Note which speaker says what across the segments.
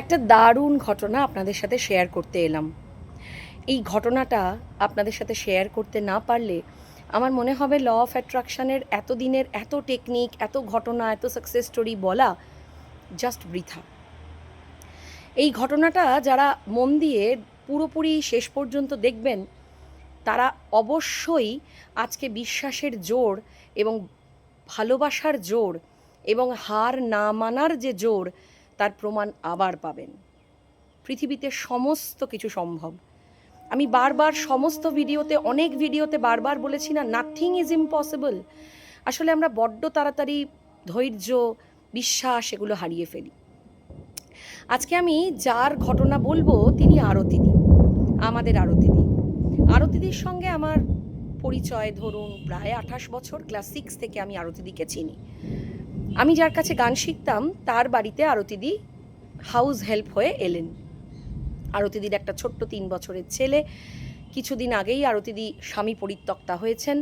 Speaker 1: একটা দারুণ ঘটনা আপনাদের সাথে শেয়ার করতে এলাম। এই ঘটনাটা আপনাদের সাথে শেয়ার করতে না পারলে আমার মনে হবে ল অফ অ্যাট্রাকশনের এতদিনের এত টেকনিক, এত ঘটনা, এত সাকসেস স্টোরি বলা জাস্ট বৃথা। এই ঘটনাটা যারা মন দিয়ে পুরোপুরি শেষ পর্যন্ত দেখবেন, তারা অবশ্যই আজকে বিশ্বাসের জোর এবং ভালোবাসার জোর এবং হার না মানার যে জোর, তার প্রমাণ আবার পাবেন। পৃথিবীতে সমস্ত কিছু সম্ভব। আমি বারবার সমস্ত ভিডিওতে, অনেক ভিডিওতে বারবার বলেছি না, নাথিং ইজ ইম্পসিবল। আসলে আমরা বড্ড তাড়াতাড়ি ধৈর্য, বিশ্বাস এগুলো হারিয়ে ফেলি। আজকে আমি যার ঘটনা বলবো তিনি আরতিদি, আমাদের আরতিদি। আরতিদির সঙ্গে আমার পরিচয় ধরুন প্রায় 28 বছর। ক্লাস 6 থেকে আমি আরতিদিকে চিনি। আমি যার কাছে গান শিখতাম তার বাড়িতে আরতিদি হাউস হেল্প হয়ে এলেন। আরতিদির একটা ছোট্ট 3 বছরের ছেলে। কিছুদিন আগেই আরতিদি স্বামী পরিত্যক্তা হয়েছেন।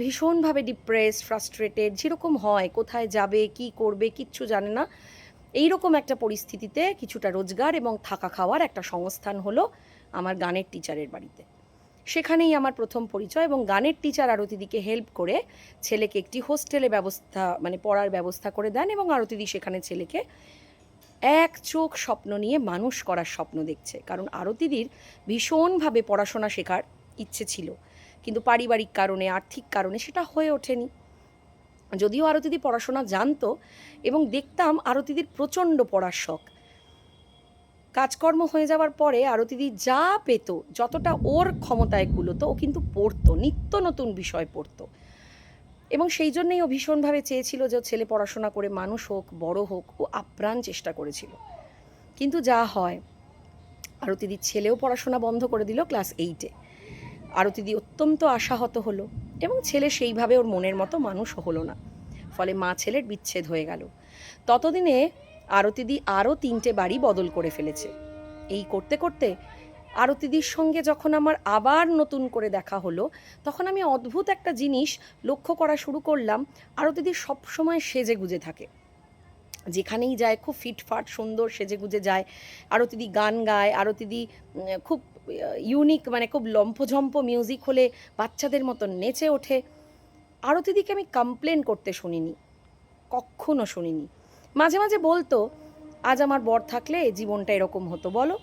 Speaker 1: ভীষণভাবে ডিপ্রেসড, ফ্রাস্ট্রেটেড, যেরকম হয়, কোথায় যাবে, কি করবে কিচ্ছু জানে না। এইরকম একটা পরিস্থিতিতে কিছুটা রোজগার এবং থাকা খাওয়ার একটা সংস্থান হলো আমার গানের টিচারের বাড়িতে। সেখানেই আমার প্রথম পরিচয় এবং গানের টিচার আরতিদিকে হেল্প করে ছেলেকে একটি হোস্টেলে পড়ার ব্যবস্থা করে দেন এবং আরতিদি সেখানে ছেলেকে এক চোখ স্বপ্ন নিয়ে মানুষ করার স্বপ্ন দেখছে। কারণ আরতিদির ভীষণভাবে পড়াশোনা শেখার ইচ্ছে ছিল, কিন্তু পারিবারিক কারণে, আর্থিক কারণে সেটা হয়ে ওঠেনি। যদিও আরতিদি পড়াশোনা জানতো এবং দেখতাম আরতিদির প্রচণ্ড পড়ার শখ। কাজকর্ম হয়ে যাওয়ার পরে আরতিদি যা পেত, যতটা ওর ক্ষমতায় কুলোতো, ও কিন্তু পড়তো, নিত্য নতুন বিষয় পড়তো। এবং সেই জন্যই ও ভীষণভাবে চেয়েছিল যে ছেলে পড়াশোনা করে মানুষ হোক, বড় হোক। ও আপ্রাণ চেষ্টা করেছিল। কিন্তু যা হয়, আরতিদির ছেলেও পড়াশোনা বন্ধ করে দিল ক্লাস 8-এ। আরতিদি অত্যন্ত আশাহত হলো এবং ছেলে সেইভাবে ওর মনের মতো মানুষ হলো না। ফলে মা ছেলের বিচ্ছেদ হয়ে গেল। ততদিনে আরতিদি আরও 3টে বাড়ি বদল করে ফেলেছে। এই করতে করতে আরতিদির সঙ্গে যখন আমার আবার নতুন করে দেখা হলো, তখন আমি অদ্ভুত একটা জিনিস লক্ষ্য করা শুরু করলাম। আরতিদি সবসময় সেজে গুজে থাকে, যেখানেই যায় খুব ফিটফাট সুন্দর সেজে গুজে যায়। আরতিদি গান গায়, আরতিদি খুব ইউনিক, খুব লম্ফঝম্প মিউজিক হলে বাচ্চাদের মতন নেচে ওঠে। আরতিদিকে আমি কমপ্লেন করতে শুনিনি, কক্ষনো শুনিনি। মাঝে মাঝে বলতো, আজ আমার বর থাকলে জীবনটা এরকম হতো বলো,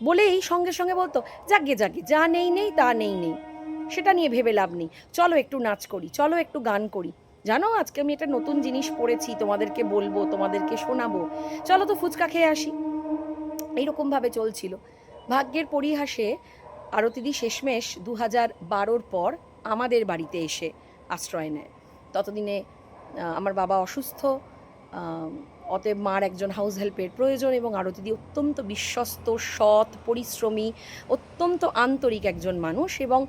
Speaker 1: বলেই সঙ্গে সঙ্গে বলতো, যাগে যাগে, যা নেই নেই তা নেই নেই, সেটা নিয়ে ভেবে লাভ নেই, চলো একটু নাচ করি, চলো একটু গান করি, জানো আজকে আমি একটা নতুন জিনিস পড়েছি, তোমাদেরকে বলবো, তোমাদেরকে শোনাবো, চলো তো ফুচকা খেয়ে আসি। এইরকমভাবে চলছিল। ভাগ্যের পরিহাসে আরতিদি শেষমেশ 2012-র পর আমাদের বাড়িতে এসে আশ্রয় নেয়। ততদিনে আমার বাবা অসুস্থ, অতএব মার একজন হাউস হেল্পের প্রয়োজন এবং আরতিদি অত্যন্ত বিশ্বস্ত, সৎ, পরিশ্রমী, অত্যন্ত আন্তরিক একজন মানুষ। এবং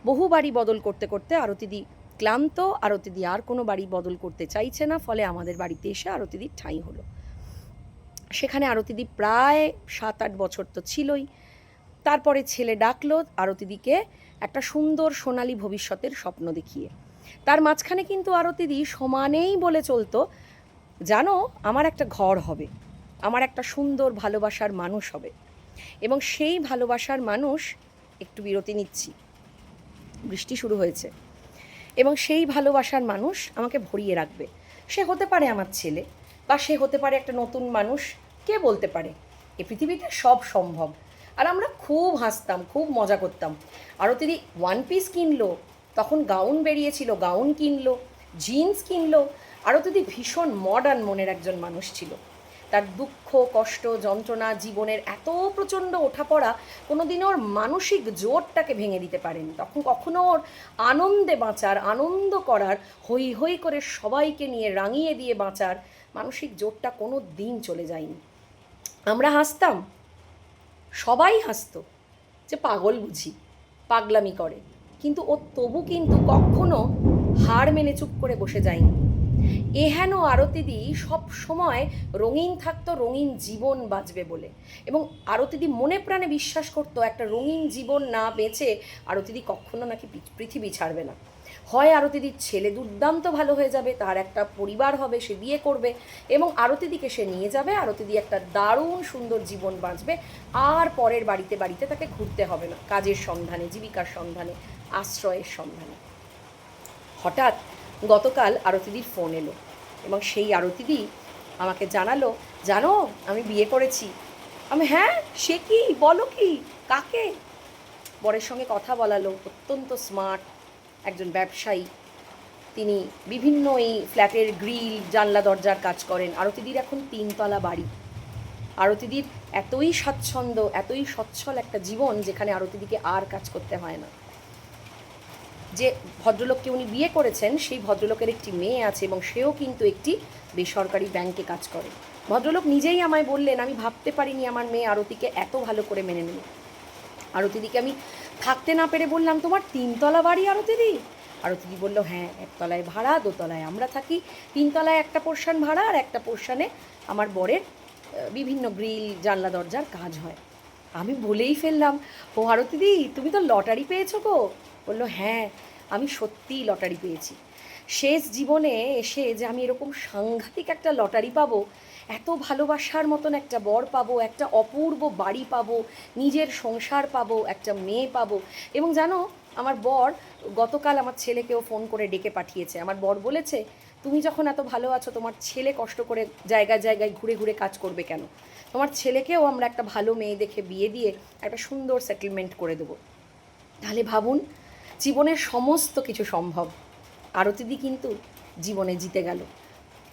Speaker 1: বহু বাড়ি বদল করতে করতে আরতিদি ক্লান্ত। আরতিদি আর কোনো বাড়ি বদল করতে চাইছে না, ফলে আমাদের বাড়িতে এসে আরতিদির ঠাঁই হলো। সেখানে আরতিদি প্রায় 7-8 বছর তো ছিলই। তারপরে ছেলে ডাকলো আরতিদিকে একটা সুন্দর সোনালী ভবিষ্যতের স্বপ্ন দেখিয়ে। তার মাঝখানে কিন্তু আরতিদি সমানেই বলে চলতো, জানো আমার একটা ঘর হবে, আমার একটা সুন্দর ভালোবাসার মানুষ হবে, এবং সেই ভালোবাসার মানুষ, একটু বিরতি নিচ্ছি, বৃষ্টি শুরু হয়েছে, এবং সেই ভালোবাসার মানুষ আমাকে ভরিয়ে রাখবে। সে হতে পারে আমার ছেলে, বা সে হতে পারে একটা নতুন মানুষ, কে বলতে পারে। এ পৃথিবীতে সব সম্ভব। আর আমরা খুব হাসতাম, খুব মজা করতাম। আরতিদি ওয়ান পিস কিনলো, তখন গাউন বেরিয়েছিল, গাউন কিনলো, জিন্স কিনলো। আরতিদি ভীষণ মডার্ন মনের একজন মানুষ ছিল। তার দুঃখ, কষ্ট, যন্ত্রণা, জীবনের এত প্রচণ্ড ওঠাপড়া কোনোদিনও ওর মানসিক জোরটাকে ভেঙে দিতে পারেনি। তখন কখনো ওর আনন্দে বাঁচার, আনন্দ করার, হই হই করে সবাইকে নিয়ে রাঙিয়ে দিয়ে বাঁচার মানসিক জোরটা কোনো দিন চলে যায়নি। আমরা হাসতাম, সবাই হাসতো যে পাগল বুঝি, পাগলামি করে, কিন্তু ও তবু কিন্তু কখনো হার মেনে চুপ করে বসে যায়নি। এহেন আরতিদি সব সময় রঙিন থাকতো, রঙিন জীবন বাঁচবে বলে। এবং আরতিদি মনে প্রাণে বিশ্বাস করতো একটা রঙিন জীবন না বেঁচে আরতিদি কখনো নাকি পৃথিবী ছাড়বে না। হয় আরতিদির ছেলে দুর্দান্ত ভালো হয়ে যাবে, তার একটা পরিবার হবে, সে বিয়ে করবে এবং আরতিদিকে সে নিয়ে যাবে, আরতিদি একটা দারুণ সুন্দর জীবন বাঁচবে, আর পরের বাড়িতে বাড়িতে তাকে ঘুরতে হবে না কাজের সন্ধানে, জীবিকার সন্ধানে, আশ্রয়ের সন্ধানে। হঠাৎ গতকাল আরতিদির ফোন এলো এবং সেই আরতিদি আমাকে জানালো, জানো আমি বিয়ে করেছি। আমি, হ্যাঁ সে কি, বলো কি, কাকে? বরের সঙ্গে কথা বলালো, অত্যন্ত স্মার্ট একজন ব্যবসায়ী, তিনি বিভিন্ন এই ফ্ল্যাটের গ্রিল জানলা দরজার কাজ করেন। আরতিদির এখন 3 তলা বাড়ি। আরতিদির এতই স্বাচ্ছন্দ্য, এতই সচ্ছল একটা জীবন যেখানে আরতিদিকে আর কাজ করতে হয় না। যে ভদ্রলোককে উনি বিয়ে করেছেন সেই ভদ্রলোকের একটি মেয়ে আছে এবং সেও কিন্তু একটি বেসরকারি ব্যাংকে কাজ করে। ভদ্রলোক নিজেই আমায় বললেন, আমি ভাবতে পারিনি আমার মেয়ে আরতিকে এত ভালো করে মেনে নেবে। আরতিদিকে আমি থাকতে না পেরে বললাম, তোমার 3 তলা বাড়ি আরতিদি? আরতিদি বলল, হ্যাঁ, 1 তলায় ভাড়া, 2 তলায় আমরা থাকি, 3 তলায় একটা পোর্শন ভাড়া আর একটা পোর্শনে আমার বরের বিভিন্ন গ্রিল জানলা দরজার কাজ হয়। আমি বলেই ফেললাম, ও আরতিদি তুমি তো লটারি পেয়েছো গো। বললো, হ্যাঁ আমি সত্যিই লটারি পেয়েছি। শেষ জীবনে এসে যে আমি এরকম সাংঘাতিক একটা লটারি পাবো, এত ভালোবাসার মতন একটা বর পাবো, একটা অপূর্ব বাড়ি পাবো, নিজের সংসার পাবো, একটা মেয়ে পাবো। এবং জানো, আমার বর গতকাল আমার ছেলেকেও ফোন করে ডেকে পাঠিয়েছে। আমার বর বলেছে, তুমি যখন এত ভালো আছো, তোমার ছেলে কষ্ট করে জায়গায় জায়গায় ঘুরে ঘুরে কাজ করবে কেন? তোমার ছেলেকেও আমরা একটা ভালো মেয়ে দেখে বিয়ে দিয়ে একটা সুন্দর সেটেলমেন্ট করে দেবো। তাহলে ভাবুন, জীবনের সমস্ত কিছু সম্ভব। আরতিদি কিন্তু জীবনে জিতে গেল,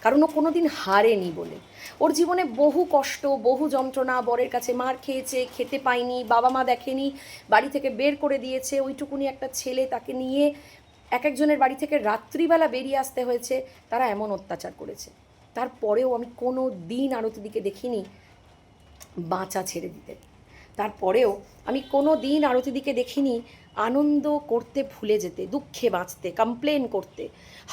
Speaker 1: কারণ ও কোনো দিন হারেনি বলে। ওর জীবনে বহু কষ্ট, বহু যন্ত্রণা, বরের কাছে মার খেয়েছে, খেতে পায়নি, বাবা মা দেখেনি, বাড়ি থেকে বের করে দিয়েছে, ওইটুকুনি একটা ছেলে, তাকে নিয়ে এক একজনের বাড়ি থেকে রাত্রিবেলা বেরিয়ে আসতে হয়েছে, তারা এমন অত্যাচার করেছে। তারপরেও আমি কোনো দিন আরতিদিকে দেখিনি বাঁচা ছেড়ে দিতে। তারপরেও আমি কোনো দিন আরতিদিকে দেখিনি আনন্দ করতে ভুলে যেতে, দুঃখে বাঁচতে, কমপ্লেন করতে,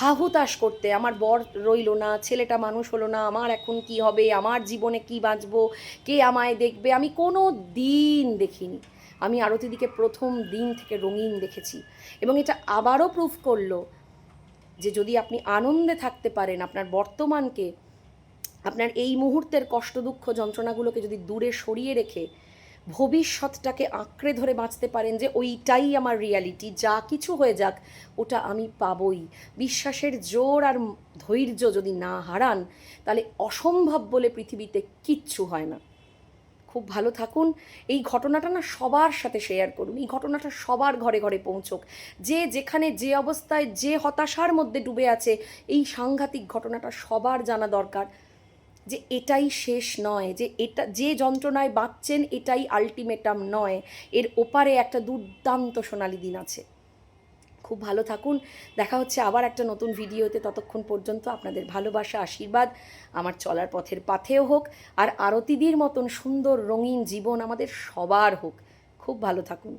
Speaker 1: হাহুতাশ করতে, আমার বর রইলো না, ছেলেটা মানুষ হলো না, আমার এখন কি হবে, আমার জীবনে কি বাঁচবো, কে আমায় দেখবে, আমি কোনো দিন দেখিনি। আমি আরতিদিকে প্রথম দিন থেকে রঙিন দেখেছি এবং এটা আবারও প্রুফ করলো যে যদি আপনি আনন্দে থাকতে পারেন, আপনার বর্তমানকে, আপনার এই মুহূর্তের কষ্ট দুঃখ যন্ত্রণাগুলোকে যদি দূরে সরিয়ে রেখে ভবিষ্যৎটাকে আঁকড়ে ধরে বাঁচতে পারেন যে ওইটাই আমার রিয়ালিটি, যা কিছু হয়ে যাক ওটা আমি পাবই, বিশ্বাসের জোর আর ধৈর্য যদি না হারান, তাহলে অসম্ভব বলে পৃথিবীতে কিচ্ছু হয় না। খুব ভালো থাকুন। এই ঘটনাটা না সবার সাথে শেয়ার করুন, এই ঘটনাটা সবার ঘরে ঘরে পৌঁছোক। যে যেখানে যে অবস্থায় যে হতাশার মধ্যে ডুবে আছে, এই সাংঘাতিক ঘটনাটা সবার জানা দরকার যে এটাই শেষ নয়, যে এটা যে যন্ত্রণায় বাঁচছেন এটাই আলটিমেটাম নয়, এর ওপারে একটা দুর্দান্ত সোনালি দিন আছে। খুব ভালো থাকুন। দেখা হচ্ছে আবার একটা নতুন ভিডিওতে। ততক্ষণ পর্যন্ত আপনাদের ভালোবাসা, আশীর্বাদ আমার চলার পথের পাথেয় হোক, আর আরতিদির মতন সুন্দর রঙিন জীবন আমাদের সবার হোক। খুব ভালো থাকুন।